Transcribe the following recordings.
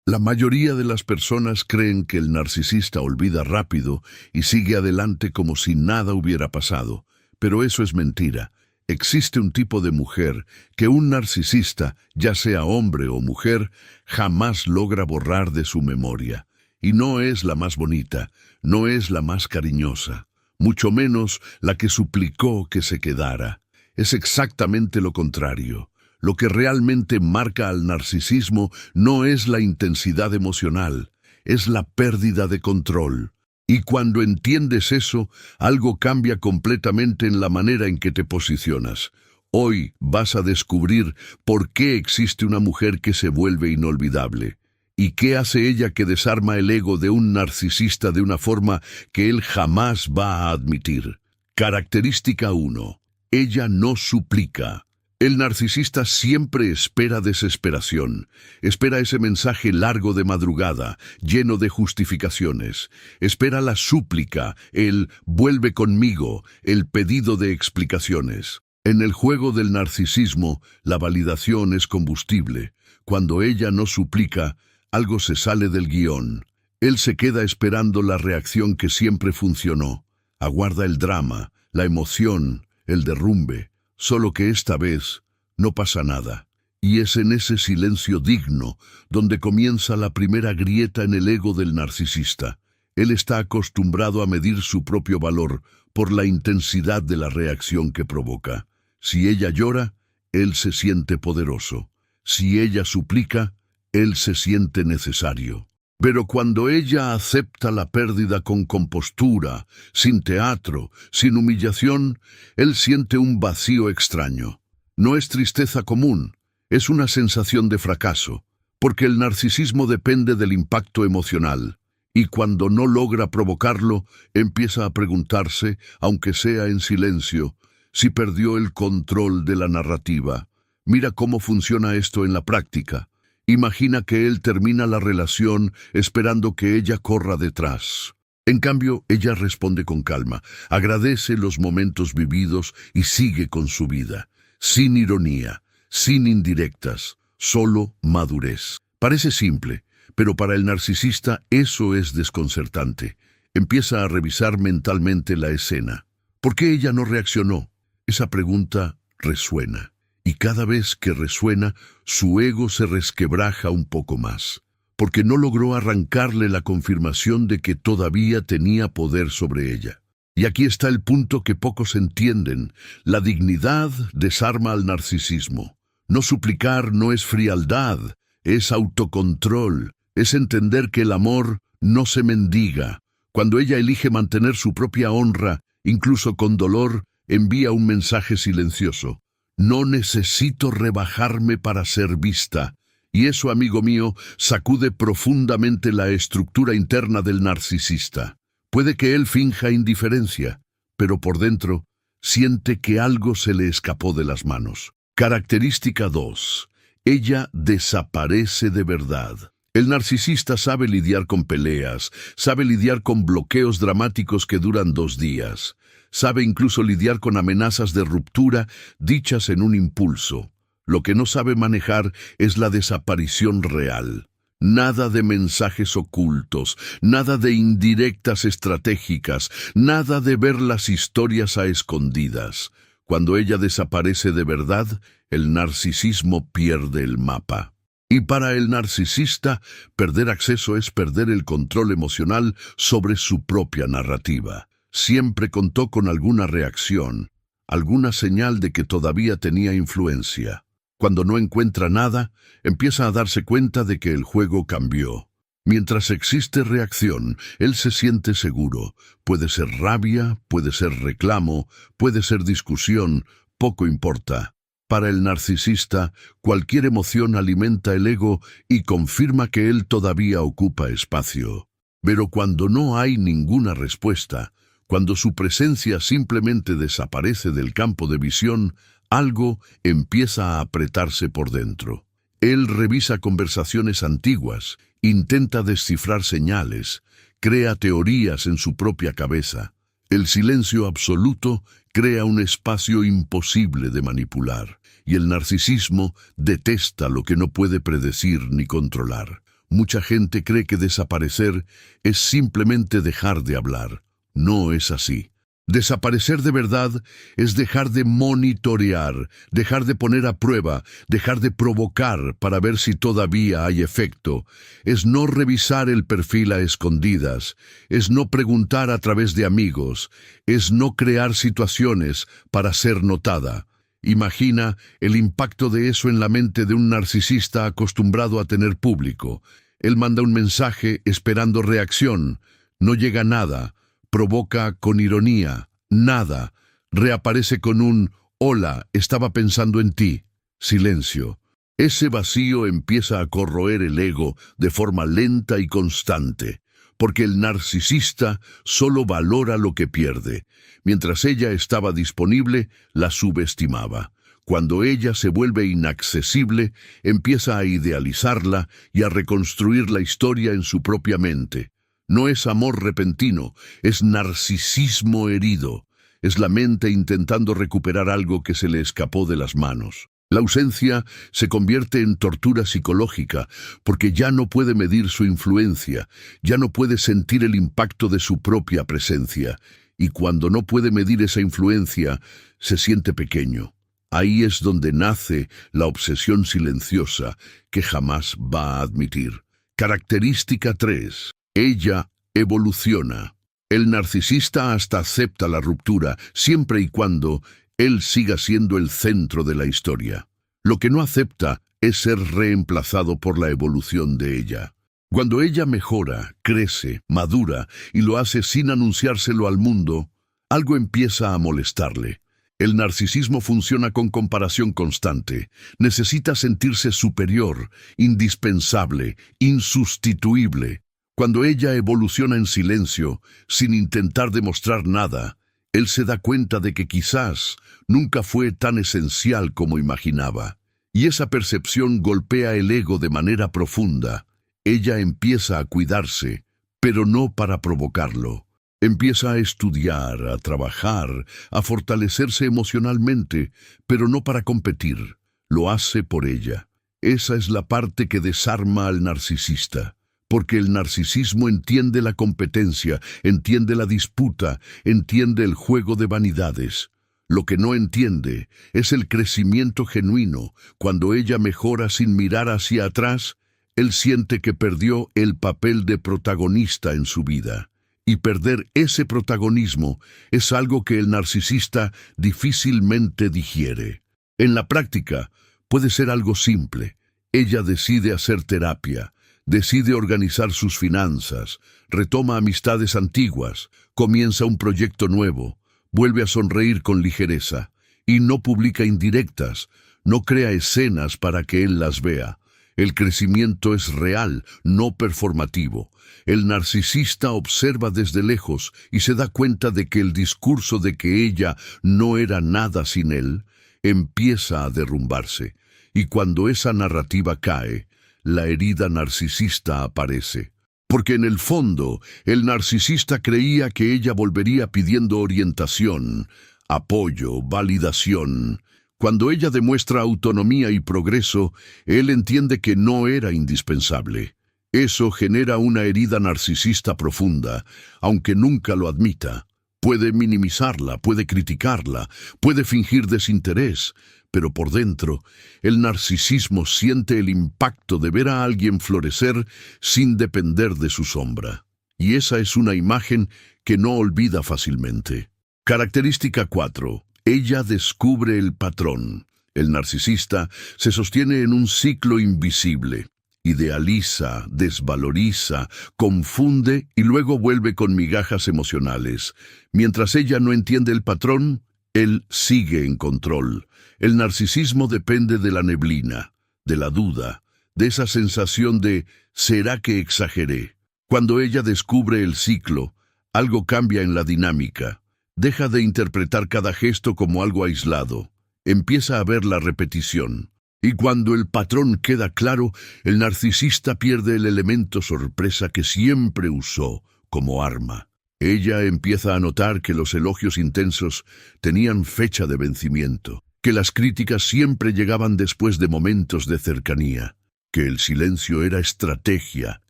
La mayoría de las personas creen que el narcisista olvida rápido y sigue adelante como si nada hubiera pasado, pero eso es mentira. Existe un tipo de mujer que un narcisista, ya sea hombre o mujer, jamás logra borrar de su memoria. Y no es la más bonita, no es la más cariñosa, mucho menos la que suplicó que se quedara. Es exactamente lo contrario. Lo que realmente marca al narcisismo no es la intensidad emocional, es la pérdida de control. Y cuando entiendes eso, algo cambia completamente en la manera en que te posicionas. Hoy vas a descubrir por qué existe una mujer que se vuelve inolvidable. ¿Y qué hace ella que desarma el ego de un narcisista de una forma que él jamás va a admitir? Característica 1. Ella no suplica. El narcisista siempre espera desesperación, espera ese mensaje largo de madrugada, lleno de justificaciones, espera la súplica, el «vuelve conmigo», el pedido de explicaciones. En el juego del narcisismo, la validación es combustible. Cuando ella no suplica, algo se sale del guión. Él se queda esperando la reacción que siempre funcionó. Aguarda el drama, la emoción, el derrumbe. Solo que esta vez no pasa nada. Y es en ese silencio digno donde comienza la primera grieta en el ego del narcisista. Él está acostumbrado a medir su propio valor por la intensidad de la reacción que provoca. Si ella llora, él se siente poderoso. Si ella suplica, él se siente necesario. Pero cuando ella acepta la pérdida con compostura, sin teatro, sin humillación, él siente un vacío extraño. No es tristeza común, es una sensación de fracaso, porque el narcisismo depende del impacto emocional, y cuando no logra provocarlo, empieza a preguntarse, aunque sea en silencio, si perdió el control de la narrativa. Mira cómo funciona esto en la práctica. Imagina que él termina la relación esperando que ella corra detrás. En cambio, ella responde con calma, agradece los momentos vividos y sigue con su vida, sin ironía, sin indirectas, solo madurez. Parece simple, pero para el narcisista eso es desconcertante. Empieza a revisar mentalmente la escena. ¿Por qué ella no reaccionó? Esa pregunta resuena. Y cada vez que resuena, su ego se resquebraja un poco más, porque no logró arrancarle la confirmación de que todavía tenía poder sobre ella. Y aquí está el punto que pocos entienden. La dignidad desarma al narcisismo. No suplicar no es frialdad, es autocontrol, es entender que el amor no se mendiga. Cuando ella elige mantener su propia honra, incluso con dolor, envía un mensaje silencioso. No necesito rebajarme para ser vista. Y eso, amigo mío, sacude profundamente la estructura interna del narcisista. Puede que él finja indiferencia, pero por dentro siente que algo se le escapó de las manos. Característica 2. Ella desaparece de verdad. El narcisista sabe lidiar con peleas, sabe lidiar con bloqueos dramáticos que duran 2 días. Sabe incluso lidiar con amenazas de ruptura dichas en un impulso. Lo que no sabe manejar es la desaparición real. Nada de mensajes ocultos, nada de indirectas estratégicas, nada de ver las historias a escondidas. Cuando ella desaparece de verdad, el narcisismo pierde el mapa. Y para el narcisista, perder acceso es perder el control emocional sobre su propia narrativa. Siempre contó con alguna reacción, alguna señal de que todavía tenía influencia. Cuando no encuentra nada, empieza a darse cuenta de que el juego cambió. Mientras existe reacción, él se siente seguro. Puede ser rabia, puede ser reclamo, puede ser discusión, poco importa. Para el narcisista, cualquier emoción alimenta el ego y confirma que él todavía ocupa espacio. Pero cuando no hay ninguna respuesta, cuando su presencia simplemente desaparece del campo de visión, algo empieza a apretarse por dentro. Él revisa conversaciones antiguas, intenta descifrar señales, crea teorías en su propia cabeza. El silencio absoluto crea un espacio imposible de manipular, y el narcisismo detesta lo que no puede predecir ni controlar. Mucha gente cree que desaparecer es simplemente dejar de hablar. No es así. Desaparecer de verdad es dejar de monitorear, dejar de poner a prueba, dejar de provocar para ver si todavía hay efecto. Es no revisar el perfil a escondidas, es no preguntar a través de amigos, es no crear situaciones para ser notada. Imagina el impacto de eso en la mente de un narcisista acostumbrado a tener público. Él manda un mensaje esperando reacción. No llega nada. Provoca con ironía. Nada. Reaparece con un «Hola, estaba pensando en ti». Silencio. Ese vacío empieza a corroer el ego de forma lenta y constante, porque el narcisista solo valora lo que pierde. Mientras ella estaba disponible, la subestimaba. Cuando ella se vuelve inaccesible, empieza a idealizarla y a reconstruir la historia en su propia mente. No es amor repentino, es narcisismo herido. Es la mente intentando recuperar algo que se le escapó de las manos. La ausencia se convierte en tortura psicológica porque ya no puede medir su influencia, ya no puede sentir el impacto de su propia presencia. Y cuando no puede medir esa influencia, se siente pequeño. Ahí es donde nace la obsesión silenciosa que jamás va a admitir. Característica 3. Ella evoluciona. El narcisista hasta acepta la ruptura siempre y cuando él siga siendo el centro de la historia. Lo que no acepta es ser reemplazado por la evolución de ella. Cuando ella mejora, crece, madura y lo hace sin anunciárselo al mundo, algo empieza a molestarle. El narcisismo funciona con comparación constante. Necesita sentirse superior, indispensable, insustituible. Cuando ella evoluciona en silencio, sin intentar demostrar nada, él se da cuenta de que quizás nunca fue tan esencial como imaginaba. Y esa percepción golpea el ego de manera profunda. Ella empieza a cuidarse, pero no para provocarlo. Empieza a estudiar, a trabajar, a fortalecerse emocionalmente, pero no para competir. Lo hace por ella. Esa es la parte que desarma al narcisista. Porque el narcisismo entiende la competencia, entiende la disputa, entiende el juego de vanidades. Lo que no entiende es el crecimiento genuino. Cuando ella mejora sin mirar hacia atrás, él siente que perdió el papel de protagonista en su vida. Y perder ese protagonismo es algo que el narcisista difícilmente digiere. En la práctica, puede ser algo simple. Ella decide hacer terapia. Decide organizar sus finanzas, retoma amistades antiguas, comienza un proyecto nuevo, vuelve a sonreír con ligereza y no publica indirectas, no crea escenas para que él las vea. El crecimiento es real, no performativo. El narcisista observa desde lejos y se da cuenta de que el discurso de que ella no era nada sin él empieza a derrumbarse. Y cuando esa narrativa cae, la herida narcisista aparece. Porque en el fondo, el narcisista creía que ella volvería pidiendo orientación, apoyo, validación. Cuando ella demuestra autonomía y progreso, él entiende que no era indispensable. Eso genera una herida narcisista profunda, aunque nunca lo admita. Puede minimizarla, puede criticarla, puede fingir desinterés, pero por dentro, el narcisismo siente el impacto de ver a alguien florecer sin depender de su sombra. Y esa es una imagen que no olvida fácilmente. Característica 4. Ella descubre el patrón. El narcisista se sostiene en un ciclo invisible. Idealiza, desvaloriza, confunde y luego vuelve con migajas emocionales. Mientras ella no entiende el patrón, él sigue en control. El narcisismo depende de la neblina, de la duda, de esa sensación de ¿será que exageré? Cuando ella descubre el ciclo, algo cambia en la dinámica. Deja de interpretar cada gesto como algo aislado. Empieza a ver la repetición. Y cuando el patrón queda claro, el narcisista pierde el elemento sorpresa que siempre usó como arma. Ella empieza a notar que los elogios intensos tenían fecha de vencimiento, que las críticas siempre llegaban después de momentos de cercanía, que el silencio era estrategia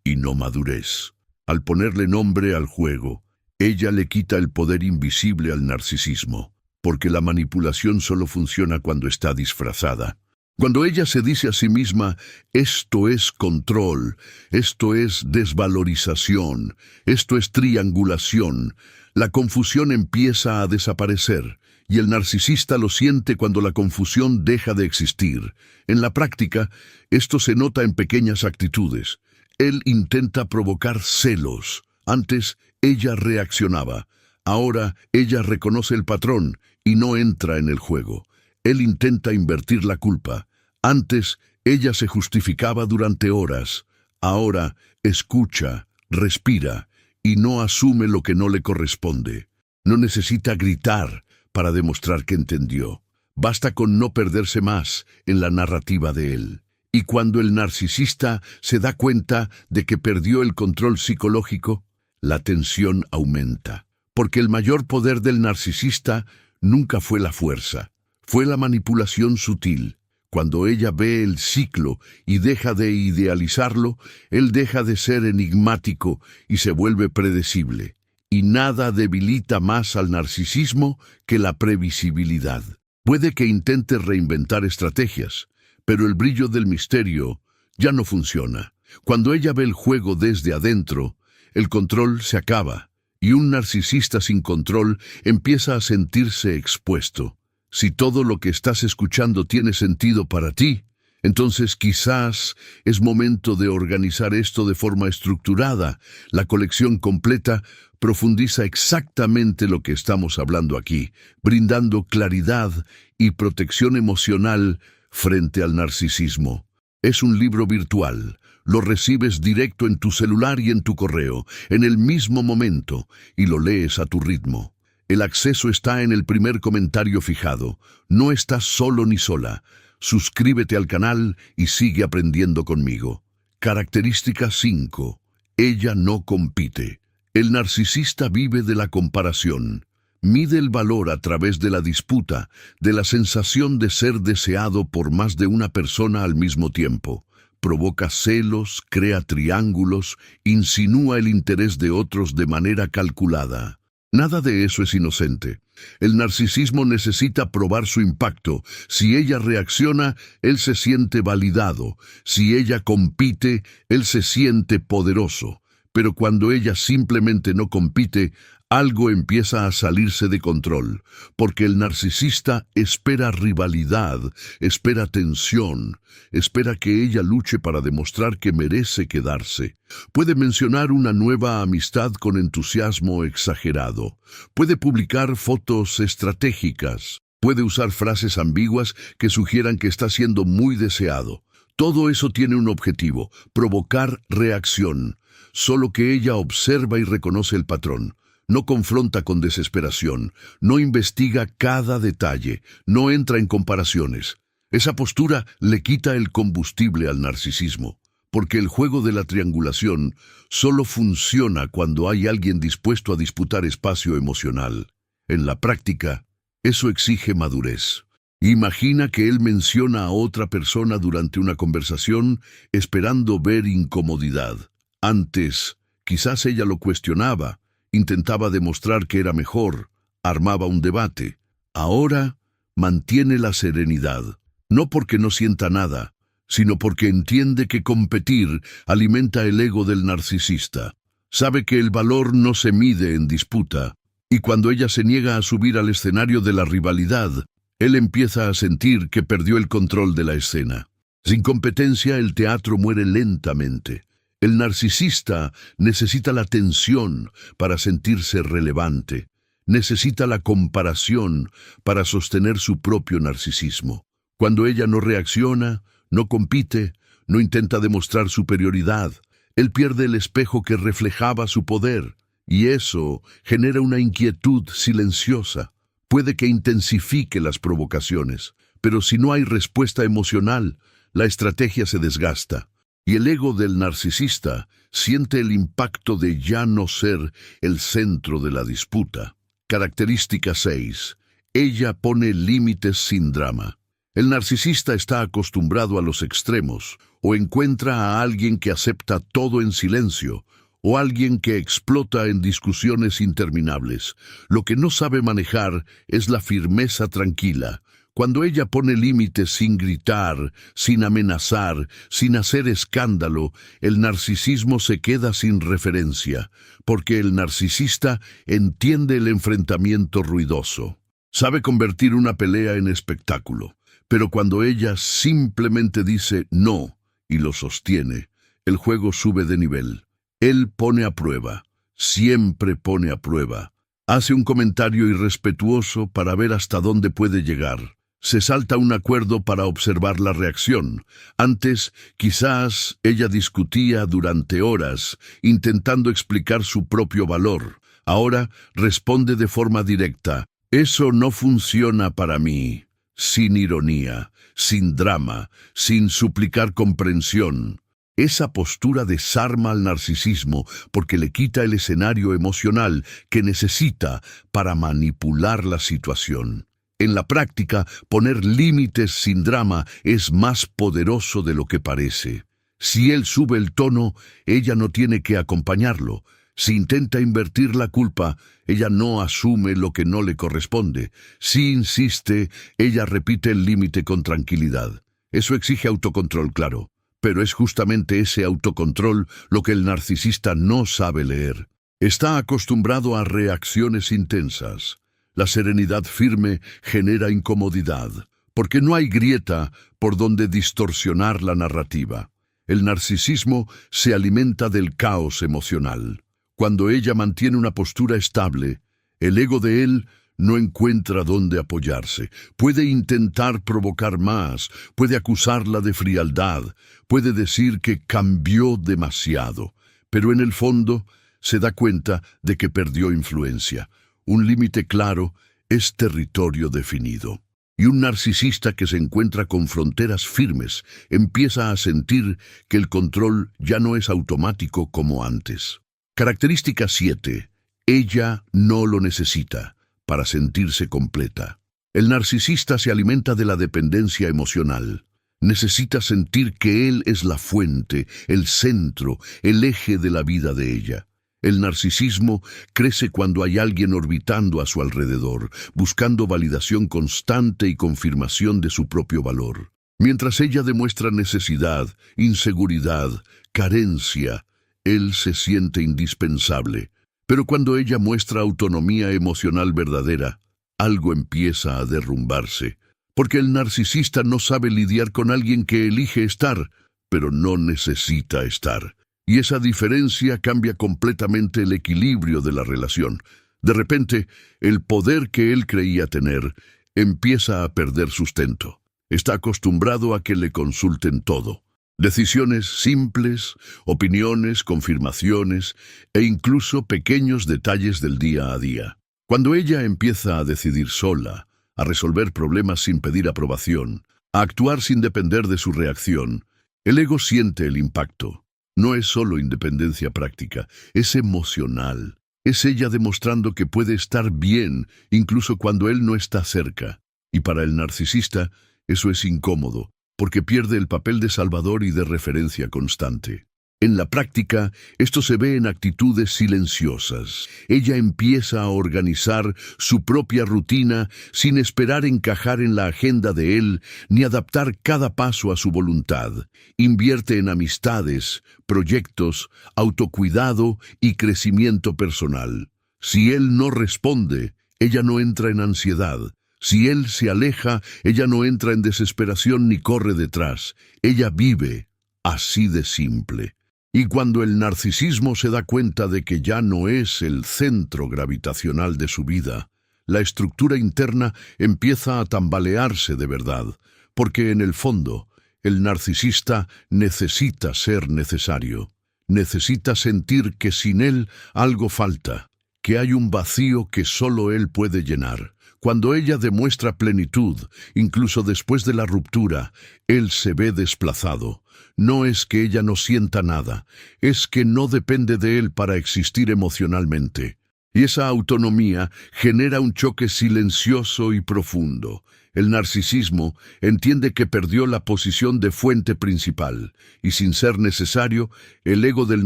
y no madurez. Al ponerle nombre al juego, ella le quita el poder invisible al narcisismo, porque la manipulación solo funciona cuando está disfrazada. Cuando ella se dice a sí misma, esto es control, esto es desvalorización, esto es triangulación, la confusión empieza a desaparecer, y el narcisista lo siente cuando la confusión deja de existir. En la práctica, esto se nota en pequeñas actitudes. Él intenta provocar celos. Antes, ella reaccionaba. Ahora, ella reconoce el patrón y no entra en el juego. Él intenta invertir la culpa. Antes, ella se justificaba durante horas. Ahora, escucha, respira y no asume lo que no le corresponde. No necesita gritar para demostrar que entendió. Basta con no perderse más en la narrativa de él. Y cuando el narcisista se da cuenta de que perdió el control psicológico, la tensión aumenta. Porque el mayor poder del narcisista nunca fue la fuerza, fue la manipulación sutil. Cuando ella ve el ciclo y deja de idealizarlo, él deja de ser enigmático y se vuelve predecible. Y nada debilita más al narcisismo que la previsibilidad. Puede que intente reinventar estrategias, pero el brillo del misterio ya no funciona. Cuando ella ve el juego desde adentro, el control se acaba, y un narcisista sin control empieza a sentirse expuesto. Si todo lo que estás escuchando tiene sentido para ti, entonces quizás es momento de organizar esto de forma estructurada. La colección completa profundiza exactamente lo que estamos hablando aquí, brindando claridad y protección emocional frente al narcisismo. Es un libro virtual. Lo recibes directo en tu celular y en tu correo, en el mismo momento, y lo lees a tu ritmo. El acceso está en el primer comentario fijado. No estás solo ni sola. Suscríbete al canal y sigue aprendiendo conmigo. Característica 5. Ella no compite. El narcisista vive de la comparación. Mide el valor a través de la disputa, de la sensación de ser deseado por más de una persona al mismo tiempo. Provoca celos, crea triángulos, insinúa el interés de otros de manera calculada. Nada de eso es inocente. El narcisismo necesita probar su impacto. Si ella reacciona, él se siente validado. Si ella compite, él se siente poderoso. Pero cuando ella simplemente no compite, algo empieza a salirse de control, porque el narcisista espera rivalidad, espera tensión, espera que ella luche para demostrar que merece quedarse. Puede mencionar una nueva amistad con entusiasmo exagerado. Puede publicar fotos estratégicas. Puede usar frases ambiguas que sugieran que está siendo muy deseado. Todo eso tiene un objetivo: provocar reacción. Solo que ella observa y reconoce el patrón. No confronta con desesperación, no investiga cada detalle, no entra en comparaciones. Esa postura le quita el combustible al narcisismo, porque el juego de la triangulación solo funciona cuando hay alguien dispuesto a disputar espacio emocional. En la práctica, eso exige madurez. Imagina que él menciona a otra persona durante una conversación esperando ver incomodidad. Antes, quizás ella lo cuestionaba, intentaba demostrar que era mejor, armaba un debate. Ahora mantiene la serenidad, no porque no sienta nada, sino porque entiende que competir alimenta el ego del narcisista. Sabe que el valor no se mide en disputa, y cuando ella se niega a subir al escenario de la rivalidad, él empieza a sentir que perdió el control de la escena. Sin competencia, el teatro muere lentamente. El narcisista necesita la tensión para sentirse relevante. Necesita la comparación para sostener su propio narcisismo. Cuando ella no reacciona, no compite, no intenta demostrar superioridad, él pierde el espejo que reflejaba su poder, y eso genera una inquietud silenciosa. Puede que intensifique las provocaciones, pero si no hay respuesta emocional, la estrategia se desgasta. Y el ego del narcisista siente el impacto de ya no ser el centro de la disputa. Característica 6. Ella pone límites sin drama. El narcisista está acostumbrado a los extremos, o encuentra a alguien que acepta todo en silencio, o alguien que explota en discusiones interminables. Lo que no sabe manejar es la firmeza tranquila. Cuando ella pone límites sin gritar, sin amenazar, sin hacer escándalo, el narcisismo se queda sin referencia, porque el narcisista entiende el enfrentamiento ruidoso. Sabe convertir una pelea en espectáculo, pero cuando ella simplemente dice no y lo sostiene, el juego sube de nivel. Él pone a prueba, siempre pone a prueba. Hace un comentario irrespetuoso para ver hasta dónde puede llegar. Se salta un acuerdo para observar la reacción. Antes, quizás, ella discutía durante horas, intentando explicar su propio valor. Ahora, responde de forma directa. Eso no funciona para mí. Sin ironía, sin drama, sin suplicar comprensión. Esa postura desarma al narcisismo porque le quita el escenario emocional que necesita para manipular la situación. En la práctica, poner límites sin drama es más poderoso de lo que parece. Si él sube el tono, ella no tiene que acompañarlo. Si intenta invertir la culpa, ella no asume lo que no le corresponde. Si insiste, ella repite el límite con tranquilidad. Eso exige autocontrol, claro. Pero es justamente ese autocontrol lo que el narcisista no sabe leer. Está acostumbrado a reacciones intensas. La serenidad firme genera incomodidad, porque no hay grieta por donde distorsionar la narrativa. El narcisismo se alimenta del caos emocional. Cuando ella mantiene una postura estable, el ego de él no encuentra dónde apoyarse. Puede intentar provocar más, puede acusarla de frialdad, puede decir que cambió demasiado, pero en el fondo se da cuenta de que perdió influencia. Un límite claro es territorio definido. Y un narcisista que se encuentra con fronteras firmes empieza a sentir que el control ya no es automático como antes. Característica 7. Ella no lo necesita para sentirse completa. El narcisista se alimenta de la dependencia emocional. Necesita sentir que él es la fuente, el centro, el eje de la vida de ella. El narcisismo crece cuando hay alguien orbitando a su alrededor, buscando validación constante y confirmación de su propio valor. Mientras ella demuestra necesidad, inseguridad, carencia, él se siente indispensable. Pero cuando ella muestra autonomía emocional verdadera, algo empieza a derrumbarse. Porque el narcisista no sabe lidiar con alguien que elige estar, pero no necesita estar. Y esa diferencia cambia completamente el equilibrio de la relación. De repente, el poder que él creía tener empieza a perder sustento. Está acostumbrado a que le consulten todo. Decisiones simples, opiniones, confirmaciones e incluso pequeños detalles del día a día. Cuando ella empieza a decidir sola, a resolver problemas sin pedir aprobación, a actuar sin depender de su reacción, el ego siente el impacto. No es solo independencia práctica, es emocional. Es ella demostrando que puede estar bien incluso cuando él no está cerca. Y para el narcisista, eso es incómodo, porque pierde el papel de salvador y de referencia constante. En la práctica, esto se ve en actitudes silenciosas. Ella empieza a organizar su propia rutina sin esperar encajar en la agenda de él ni adaptar cada paso a su voluntad. Invierte en amistades, proyectos, autocuidado y crecimiento personal. Si él no responde, ella no entra en ansiedad. Si él se aleja, ella no entra en desesperación ni corre detrás. Ella vive, así de simple. Y cuando el narcisismo se da cuenta de que ya no es el centro gravitacional de su vida, la estructura interna empieza a tambalearse de verdad, porque en el fondo, el narcisista necesita ser necesario. Necesita sentir que sin él algo falta, que hay un vacío que solo él puede llenar. Cuando ella demuestra plenitud, incluso después de la ruptura, él se ve desplazado. No es que ella no sienta nada, es que no depende de él para existir emocionalmente. Y esa autonomía genera un choque silencioso y profundo. El narcisismo entiende que perdió la posición de fuente principal, y sin ser necesario, el ego del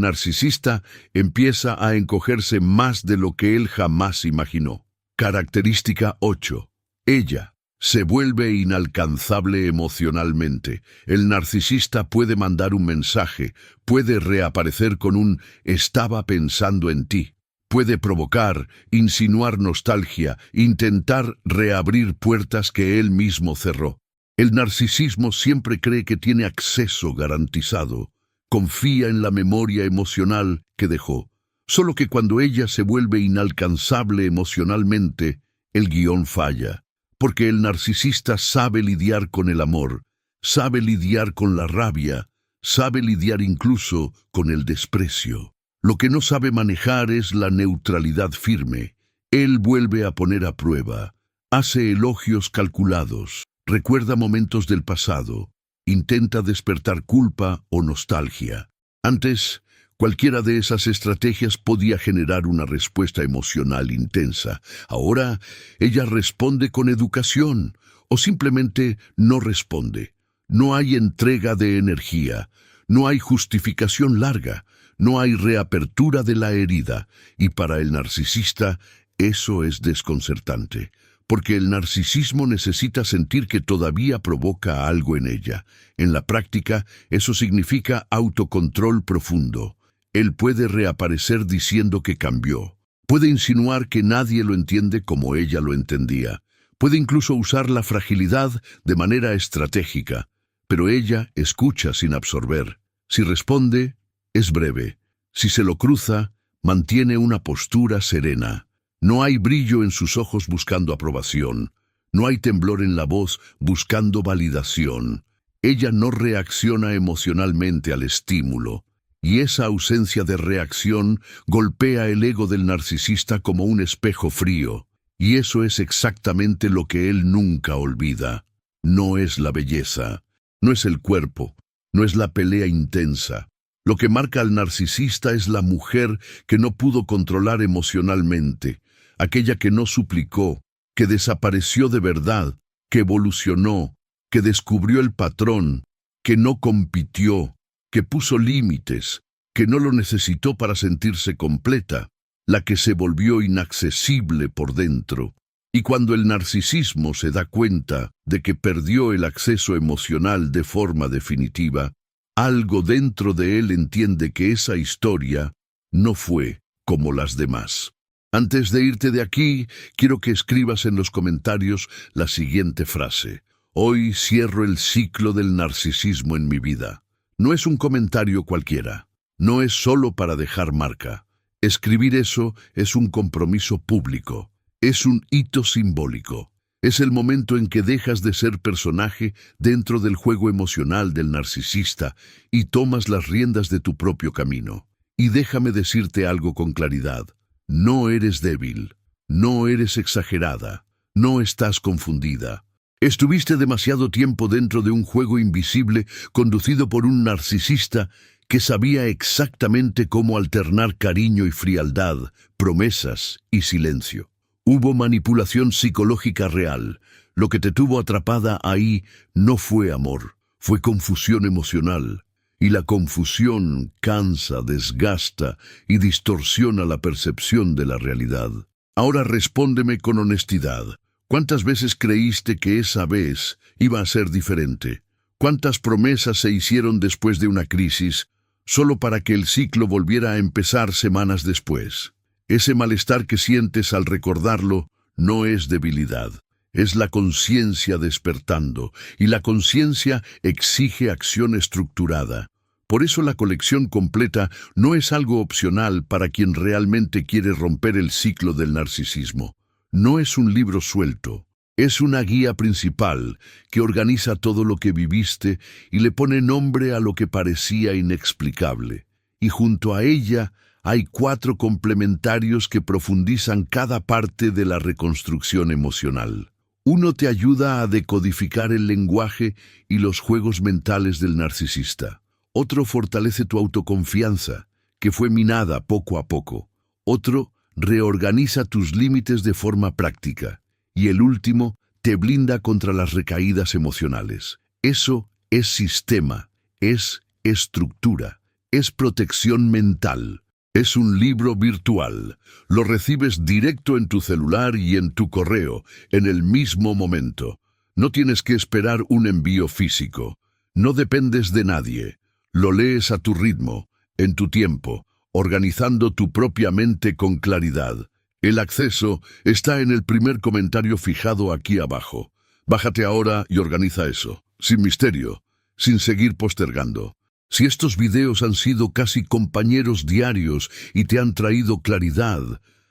narcisista empieza a encogerse más de lo que él jamás imaginó. Característica 8. Ella se vuelve inalcanzable emocionalmente. El narcisista puede mandar un mensaje, puede reaparecer con un «estaba pensando en ti». Puede provocar, insinuar nostalgia, intentar reabrir puertas que él mismo cerró. El narcisismo siempre cree que tiene acceso garantizado. Confía en la memoria emocional que dejó. Solo que cuando ella se vuelve inalcanzable emocionalmente, el guión falla. Porque el narcisista sabe lidiar con el amor, sabe lidiar con la rabia, sabe lidiar incluso con el desprecio. Lo que no sabe manejar es la neutralidad firme. Él vuelve a poner a prueba, hace elogios calculados, recuerda momentos del pasado, intenta despertar culpa o nostalgia. Antes, cualquiera de esas estrategias podía generar una respuesta emocional intensa. Ahora, ella responde con educación o simplemente no responde. No hay entrega de energía, no hay justificación larga. No hay reapertura de la herida, y para el narcisista eso es desconcertante, porque el narcisismo necesita sentir que todavía provoca algo en ella. En la práctica, eso significa autocontrol profundo. Él puede reaparecer diciendo que cambió. Puede insinuar que nadie lo entiende como ella lo entendía. Puede incluso usar la fragilidad de manera estratégica, pero ella escucha sin absorber. Si responde, es breve. Si se lo cruza, mantiene una postura serena. No hay brillo en sus ojos buscando aprobación. No hay temblor en la voz buscando validación. Ella no reacciona emocionalmente al estímulo. Y esa ausencia de reacción golpea el ego del narcisista como un espejo frío. Y eso es exactamente lo que él nunca olvida. No es la belleza, no es el cuerpo, no es la pelea intensa. Lo que marca al narcisista es la mujer que no pudo controlar emocionalmente, aquella que no suplicó, que desapareció de verdad, que evolucionó, que descubrió el patrón, que no compitió, que puso límites, que no lo necesitó para sentirse completa, la que se volvió inaccesible por dentro. Y cuando el narcisismo se da cuenta de que perdió el acceso emocional de forma definitiva, algo dentro de él entiende que esa historia no fue como las demás. Antes de irte de aquí, quiero que escribas en los comentarios la siguiente frase. Hoy cierro el ciclo del narcisismo en mi vida. No es un comentario cualquiera. No es solo para dejar marca. Escribir eso es un compromiso público. Es un hito simbólico. Es el momento en que dejas de ser personaje dentro del juego emocional del narcisista y tomas las riendas de tu propio camino. Y déjame decirte algo con claridad. No eres débil, no eres exagerada, no estás confundida. Estuviste demasiado tiempo dentro de un juego invisible conducido por un narcisista que sabía exactamente cómo alternar cariño y frialdad, promesas y silencio. Hubo manipulación psicológica real. Lo que te tuvo atrapada ahí no fue amor, fue confusión emocional. Y la confusión cansa, desgasta y distorsiona la percepción de la realidad. Ahora respóndeme con honestidad. ¿Cuántas veces creíste que esa vez iba a ser diferente? ¿Cuántas promesas se hicieron después de una crisis, solo para que el ciclo volviera a empezar semanas después? Ese malestar que sientes al recordarlo no es debilidad, es la conciencia despertando, y la conciencia exige acción estructurada. Por eso la colección completa no es algo opcional para quien realmente quiere romper el ciclo del narcisismo. No es un libro suelto, es una guía principal que organiza todo lo que viviste y le pone nombre a lo que parecía inexplicable. Y junto a ella hay 4 complementarios que profundizan cada parte de la reconstrucción emocional. Uno te ayuda a decodificar el lenguaje y los juegos mentales del narcisista. Otro fortalece tu autoconfianza, que fue minada poco a poco. Otro reorganiza tus límites de forma práctica. Y el último, te blinda contra las recaídas emocionales. Eso es sistema, es estructura, es protección mental. Es un libro virtual. Lo recibes directo en tu celular y en tu correo, en el mismo momento. No tienes que esperar un envío físico. No dependes de nadie. Lo lees a tu ritmo, en tu tiempo, organizando tu propia mente con claridad. El acceso está en el primer comentario fijado aquí abajo. Bájate ahora y organiza eso, sin misterio, sin seguir postergando. Si estos videos han sido casi compañeros diarios y te han traído claridad,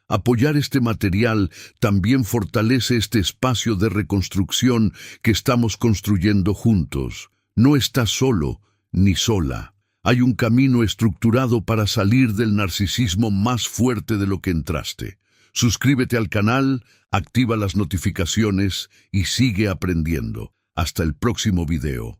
apoyar este material también fortalece este espacio de reconstrucción que estamos construyendo juntos. No estás solo ni sola. Hay un camino estructurado para salir del narcisismo más fuerte de lo que entraste. Suscríbete al canal, activa las notificaciones y sigue aprendiendo. Hasta el próximo video.